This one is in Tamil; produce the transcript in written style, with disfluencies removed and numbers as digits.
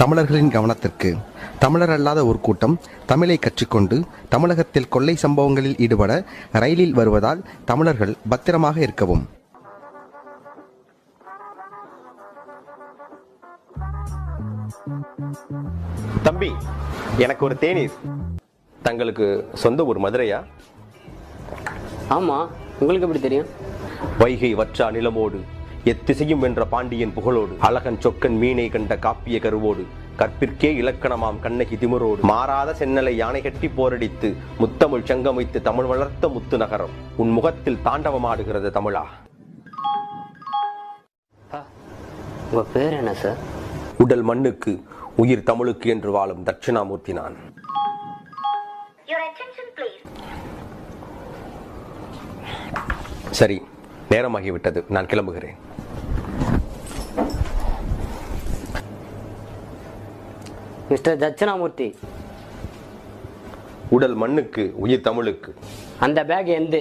தமிழர்களின் கவனத்திற்கு. தமிழர் அல்லாத ஒரு கூட்டம் தமிழை கற்றுக்கொண்டு தமிழகத்தில் கொள்ளை சம்பவங்களில் ஈடுபட ரயிலில் வருவதால் தமிழர்கள் பத்திரமாக இருக்கவும். தம்பி, எனக்கு ஒரு தேநீர். தங்களுக்கு சொந்த ஊர் மதுரையா? ஆமா, உங்களுக்கு எப்படி தெரியும்? வைகை வற்றா நிலமோடு எத்திசையும் வென்ற பாண்டியன் புகழோடு அழகன் சொக்கன் மீனை கண்ட காப்பிய கருவோடு கற்பிற்கே இலக்கணமாம் கண்ணகி திமிரோடு மாறாத சென்னலை யானை கட்டி போரடித்து முத்தமிழ் சங்கம் வைத்து தமிழ் வளர்த்த முத்து நகரம் உன் முகத்தில் தாண்டவமாடுகிறது தமிழா. உங்க பேர் என்ன சார்? உடல் மண்ணுக்கு உயிர் தமிழுக்கு என்று வாழும் தட்சிணாமூர்த்தி நான். சரி, நேரமாகிவிட்டது, நான் கிளம்புகிறேன். மிஸ்டர் தட்சிணாமூர்த்தி, உடல் மண்ணுக்கு உயிர் தமிழுக்கு. அந்த பேக் எந்த